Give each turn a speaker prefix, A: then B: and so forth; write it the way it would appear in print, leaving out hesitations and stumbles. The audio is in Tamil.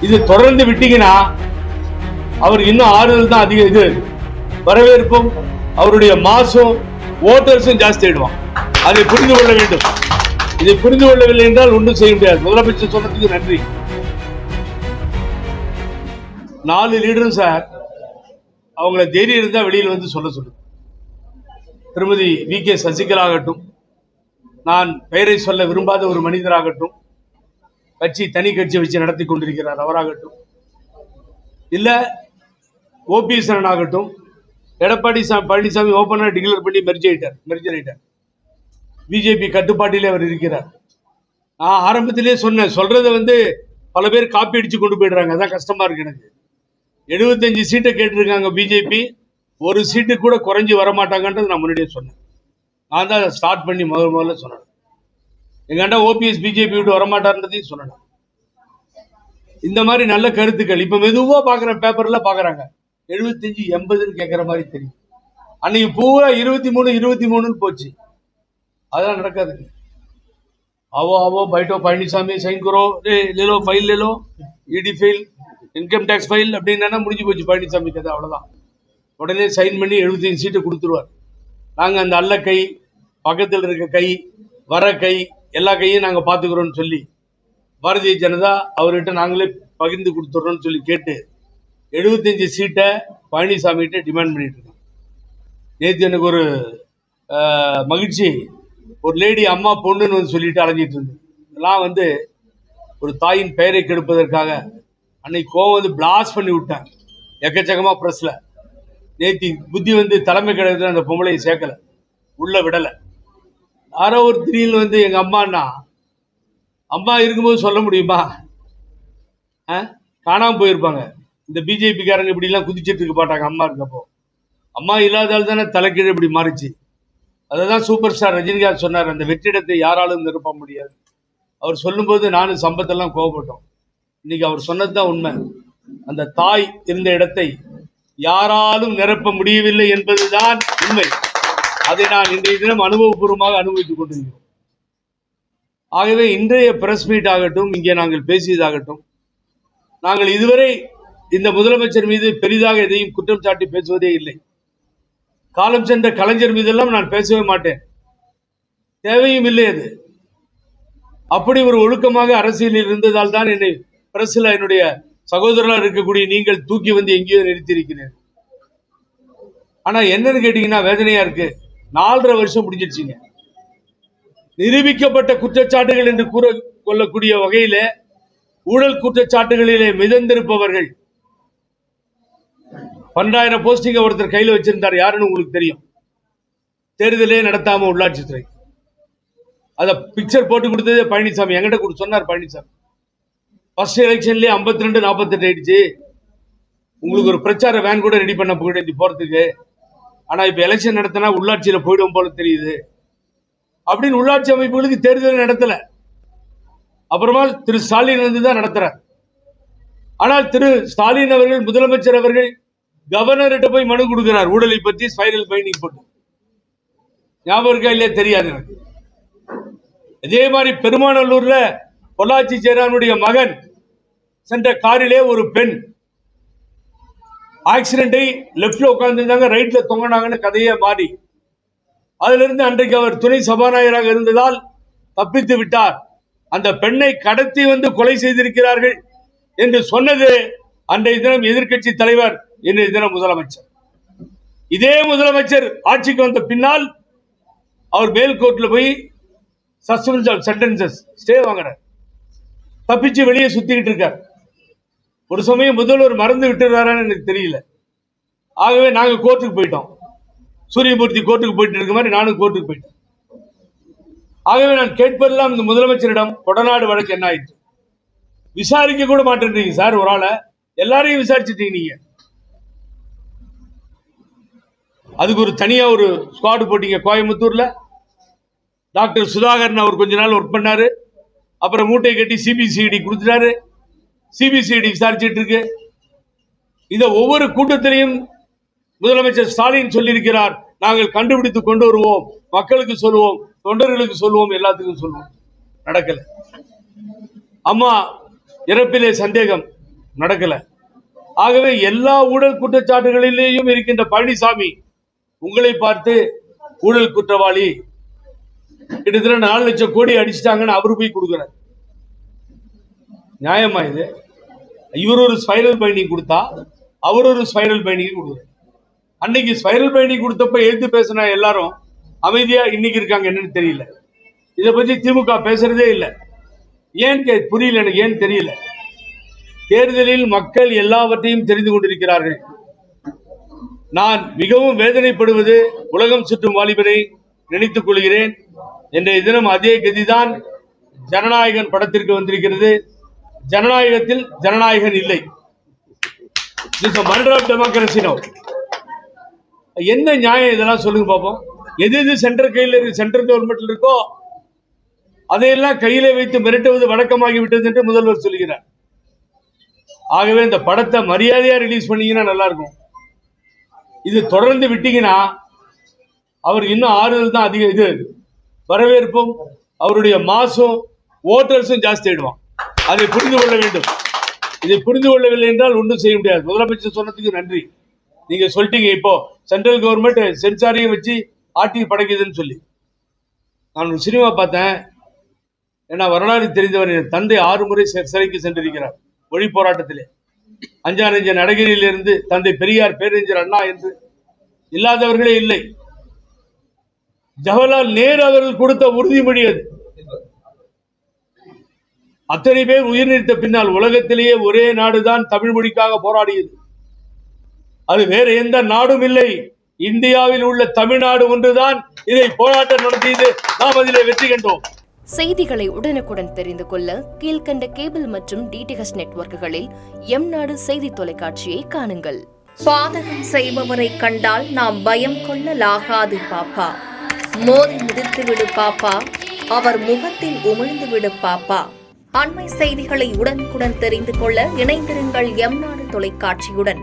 A: இது தொடர்ந்து விட்டீங்கன்னா அவருக்கு இன்னும் ஆறுதல் தான் அதிகம். இது வரவேற்பும் அவருடைய மாசும் ஓட்டர்ஸும் ஜாஸ்தி ஆயிடுவான். அதை புரிந்து கொள்ள வேண்டும். இதை புரிந்து கொள்ளவில்லை என்றால் ஒன்றும் செய்ய முடியாது. முதலமைச்சர் சொன்னதுக்கு நன்றி. 4 லீடரும் சார் அவங்கள தைரியம் இருந்தா வெளியில் வந்து சொல்ல சொல்லு. திருமதி வி.கே. சசிகலா ஆகட்டும், நான் பெயரை சொல்ல விரும்பாத ஒரு மனிதராகட்டும், தனி கட்சி வச்சு நடத்தி கொண்டிருக்கிறார் அவராகட்டும், இல்ல ஓபிஎஸ் ஆகட்டும், எடப்பாடி பழனிசாமி ஓபனா டிக்ளேர் பண்ணி மெர்ஜ் ஆயிட்டார். பிஜேபி கட்டுப்பாட்டிலே அவர் இருக்கிறார். நான் ஆரம்பத்திலே சொன்னேன், சொல்றதை வந்து பல பேர் காப்பி அடிச்சு கொண்டு போயிடுறாங்க. அதான் கஷ்டமா இருக்கு எனக்கு. 75 சீட்டை கேட்டிருக்காங்க பிஜேபி, ஒரு சீட்டு கூட குறைஞ்சி வரமாட்டாங்கன்றது நான் முன்னாடியே சொன்னேன். நான் தான் அதை ஸ்டார்ட் பண்ணி முதல்ல சொன்னேன். எங்கண்டா ஓபிஎஸ் பிஜேபி விட்டு வரமாட்டார்ன்றதையும் சொன்னேன். இந்த மாதிரி நல்ல கருத்துக்கள் இப்ப மெதுவா பாக்குற பேப்பர்ல பாக்குறாங்க. 75 80 கேட்கிற மாதிரி தெரியும். அன்னைக்கு பூரா 23 போச்சு. அதெல்லாம் நடக்காது. आवो बैठो பழனிசாமி சைன் करो, ले लो फाइल ले लो, ED file, income tax file அப்படின்னா முடிஞ்சு போச்சு பழனிசாமி கதை. அவ்வளவுதான். உடனே சைன் பண்ணி 75 சீட்டு கொடுத்துருவார். நாங்க அந்த அல்ல கை, பக்கத்தில் இருக்க கை, வர கை, எல்லா கையும் நாங்க பாத்துக்கிறோம்னு சொல்லி பாரதிய ஜனதா அவர்கிட்ட நாங்களே பகிர்ந்து கொடுத்துறோம்னு சொல்லி கேட்டு 75 சீட்டை பழனிசாமி கிட்ட டிமாண்ட் பண்ணிட்டு இருக்கோம். நேற்று எனக்கு ஒரு மகிழ்ச்சி, ஒரு லேடி அம்மா பொண்ணுன்னு வந்து சொல்லிட்டு அலைஞ்சிட்டு இருந்தது. இதெல்லாம் வந்து ஒரு தாயின் பெயரை கெடுப்பதற்காக அன்னைக்கு கோவம் வந்து பிளாஸ்ட் பண்ணி விட்டேன் எக்கச்சக்கமா பிரஸ்ல. நேற்று புத்தி வந்து தலைமை கழகத்தில் அந்த பொம்பளையை சேர்க்கல, உள்ள விடலை. யாரோ ஒரு திடீர்னு வந்து எங்க அம்மான்னா, அம்மா இருக்கும்போது சொல்ல முடியுமா? காணாம போயிருப்பாங்க. இந்த பிஜேபிக்காரங்க இப்படி எல்லாம் குதிச்சிட்டு இருக்க மாட்டாங்க அம்மா இருக்கப்போ. அம்மா இல்லாதால் தானே தலைக்கீழ் இப்படி மாறிச்சு. அததான் சூப்பர் ஸ்டார் ரஜினிகாந்த் சொன்னார், அந்த வெற்றிடத்தை யாராலும் நிரப்ப முடியாது. அவர் சொல்லும்போது நானும் சம்பத்தெல்லாம் கோவப்பட்டோம். இன்னைக்கு அவர் சொன்னதுதான் உண்மை. அந்த தாய் இருந்த இடத்தை யாராலும் நிரப்ப முடியவில்லை என்பதுதான் உண்மை. அதை நான் இன்றைய தினம் அனுபவபூர்வமாக அனுபவித்துக் கொண்டிருக்கிறோம். ஆகவே இன்றைய பிரஸ் மீட் ஆகட்டும், இங்கே நாங்கள் பேசியதாகட்டும், நாங்கள் இதுவரை இந்த முதலமைச்சர் மீது பெரிதாக எதையும் குற்றம் சாட்டி பேசுவதே இல்லை. காலம் சென்ற கலைஞர் மீதெல்லாம் நான் பேசவே மாட்டேன், தேவையும் இல்லை. அது அப்படி ஒரு ஒழுக்கமாக அரசியலில் இருந்ததால் தான் என்னை பிரஸ்ல என்னுடைய சகோதரர்களாக இருக்கக்கூடிய நீங்கள் தூக்கி வந்து எங்கேயோ நிறுத்தியிருக்கிறேன். ஆனா என்னன்னு கேட்டீங்கன்னா வேதனையா இருக்கு. 4.5 வருஷம் முடிஞ்சிருச்சுங்க. நிரூபிக்கப்பட்ட குற்றச்சாட்டுகள் என்று கூற கொள்ளக்கூடிய வகையில ஊழல் குற்றச்சாட்டுகளிலே மிதந்திருப்பவர்கள் 12,000 போஸ்டிங் ஒருத்தர் கையில வச்சிருந்தார். யாருன்னு உங்களுக்கு தெரியும். தேர்தலே நடத்தாம உள்ளாட்சித்துறை அத பிக்சர் போட்டு கொடுத்ததே பழனிசாமி. என்கிட்ட சொன்னார் பழனிசாமி. ஃபர்ஸ்ட் எலெக்ஷன்லயே 52-48 ஆயிடுச்சு. உங்களுக்கு ஒரு பிரச்சார வேன் கூட ரெடி பண்ண போறதுக்கு. ஆனா இப்ப எலெக்ஷன் நடத்தினா உள்ளாட்சியில போயிடும் போல தெரியுது அப்படின்னு உள்ளாட்சி அமைப்புகளுக்கு தேர்தல் நடத்தல. அப்புறமா திரு ஸ்டாலின் வந்துதான் நடத்துறார். ஆனால் திரு ஸ்டாலின் அவர்கள், முதலமைச்சர் அவர்கள் கவர்னர்கிட்ட போய் மனு கொடுக்கிறார் ஊழலை பற்றி, ஸ்பைரல் பைண்டிங் போட்டு. ஞாபகம் இருக்கா இல்லையா தெரியாது எனக்கு. அதே மாதிரி பெருமாநல்லூர்ல பொள்ளாச்சி சேரானுடைய மகன் சென்ற காரிலே ஒரு பெண் ஆக்சிடென்டை லெப்ட்ல உட்கார்ந்துருந்தாங்க, ரைட்ல தொங்கினாங்கன்னு கதையே மாறி, அதுல இருந்து அன்றைக்கு அவர் துணை சபாநாயகராக இருந்ததால் தப்பித்து விட்டார். அந்த பெண்ணை கடத்தி வந்து கொலை செய்திருக்கிறார்கள் என்று சொன்னது அன்றைய தினம் எதிர்கட்சி தலைவர், இன்றைய தினம் முதலமைச்சர். இதே முதலமைச்சர் ஆட்சிக்கு வந்த பின்னால் அவர் மேல் கோர்ட்ல போய் சஸ்பென்ஷன் சென்டென்சஸ் ஸ்டே வாங்குறார். தப்பிச்சு வெளியே சுத்திக்கிட்டு இருக்கார். ஒரு சமயம் முதல்வர் மறந்து விட்டுறாரான்னு எனக்கு தெரியல. ஆகவே நாங்க கோர்ட்டுக்கு போயிட்டோம். சூரியமூர்த்தி கோர்ட்டுக்கு போயிட்டு இருக்க மாதிரி நானும் கோர்ட்டுக்கு போயிட்டேன். ஆகவே நான் கேட்பதெல்லாம் இந்த முதலமைச்சரிடம், கொடநாடு வழக்கு என்ன ஆயிடுச்சு? விசாரிக்க கூட மாட்டேன்றீங்க சார். ஒரு ஆளை எல்லாரையும் விசாரிச்சுட்டீங்க நீங்க. அதுக்கு ஒரு தனியா ஒரு ஸ்குவாட் போட்டீங்க கோயம்புத்தூர்ல. டாக்டர் சுதாகரன் அவர் கொஞ்ச நாள் ஒர்க் பண்ணாரு. அப்புறம் மூட்டை கட்டி சிபிசிஐடி கொடுத்துட்டாரு. சிபிசிஐடி விசாரிச்சுட்டு இருக்கு. இந்த ஒவ்வொரு கூட்டத்திலையும் முதலமைச்சர் ஸ்டாலின் சொல்லியிருக்கிறார், நாங்கள் கண்டுபிடித்து கொண்டு வருவோம், மக்களுக்கு சொல்லுவோம், தொண்டர்களுக்கு சொல்லுவோம், எல்லாத்துக்கும் சொல்லுவோம். நடக்கல. அம்மா இறப்பிலே சந்தேகம், நடக்கல. ஆகவே எல்லா ஊழல் குற்றச்சாட்டுகளிலேயும் இருக்கின்ற பழனிசாமி உங்களை பார்த்து ஊழல் குற்றவாளி, கிட்டத்தட்ட 4 லட்சம் கோடி அடிச்சிட்டாங்கன்னு அவரு போய் கொடுக்கிறார். நியாயமா இது? இவர் ஒரு ஸ்பைரல் பைண்டிங் கொடுத்தா அவர் ஒரு ஸ்பைரல் பைண்டிங் கொடுக்குறார். அன்னைக்கு ஸ்பைரல் பைண்டிங் கொடுத்தப்ப எழுத்து பேசின எல்லாரும் அமைதியா இன்னைக்கு இருக்காங்க. என்னன்னு தெரியல. இதை பத்தி திமுக பேசுறதே இல்லை. ஏன் புரியல எனக்கு, ஏன் தெரியல. தேர்தலில் மக்கள் எல்லாவற்றையும் தெரிந்து கொண்டிருக்கிறார்கள். நான் மிகவும் வேதனைப்படுவது உலகம் சுற்றும் வாலிபனை நினைத்துக் கொள்கிறேன். இன்றைய தினம் அதே கதிதான் ஜனநாயகன் படத்திற்கு வந்திருக்கிறது. ஜனநாயகத்தில் ஜனநாயகன் இல்லை. Murder of democracy now. என்ன நியாயம் இதெல்லாம் சொல்லுங்க பாப்போம். எது சென்ட்ரல் கையில் இருக்கு, சென்ட்ரல் கவர்மெண்ட்ல இருக்கோ அதையெல்லாம் கையில வைத்து மிரட்டுவது வழக்கமாகி விட்டது என்று முதல்வர் சொல்கிறார். ஆகவே இந்த படத்தை மரியாதையா ரிலீஸ் பண்ணீங்கன்னா நல்லா இருக்கும். இது தொடர்ந்து விட்டீங்கன்னா அவர் இன்னும் ஆறுதல் தான் அதிகம். இது வரவேற்பும் அவருடைய மாசும் ஓட்டர்ஸும் ஜாஸ்தி ஆயிடுவான். அதை புரிந்து கொள்ள வேண்டும். இதை புரிந்து கொள்ளவில்லை என்றால் ஒன்றும் செய்ய முடியாது. முதலமைச்சர் சொன்னதுக்கு நன்றி. நீங்க சொல்லிட்டீங்க இப்போ சென்ட்ரல் கவர்மெண்ட் சென்சாரையும் வச்சு ஆட்டி படைக்குதுன்னு சொல்லி. நான் ஒரு சினிமா பார்த்தேன். ஏன்னா வரலாறு தெரிந்தவர். என் தந்தை 6 முறை சிறைக்கு சென்றிருக்கிறார் மொழி போராட்டத்திலே. அஞ்சானஞ்ச நடிகரிலிருந்து தந்தை பெரியார், பேரறிஞர் அண்ணா என்று இல்லாதவர்களே இல்லை. ஜவஹர்லால் நேரு அவர்கள் கொடுத்த உறுதிமொழி அது. அத்தனை பேர் உயிர் நீத்த பின்னால் உலகத்திலேயே ஒரே நாடுதான் தமிழ் மொழிக்காக போராடியது. அது வேற எந்த நாடும் இல்லை. இந்தியாவில் உள்ள தமிழ்நாடு ஒன்றுதான் இதை போராட்டம் நடத்தியது. நாம் அதிலே வெற்றி கண்டோம்.
B: செய்திகளை உடனுக்குடன் தெரிந்து கொள்ள கீழ்கண்ட கேபிள் மற்றும் டிடிஎச் நெட்வொர்க்குகளில் எம்நாடு செய்தி தொலைக்காட்சியை காணுங்கள்.
C: பாதகம் செய்பவரை கண்டால் நாம் பயம் கொள்ளலாகாது பாப்பா. மோதி மிதித்து விடு பாப்பா, அவர் முகத்தில் உமிழ்ந்து விடு பாப்பா. அண்மை செய்திகளை உடனுக்குடன் தெரிந்து கொள்ள இணைந்திருங்கள் எம்நாடு தொலைக்காட்சியுடன்.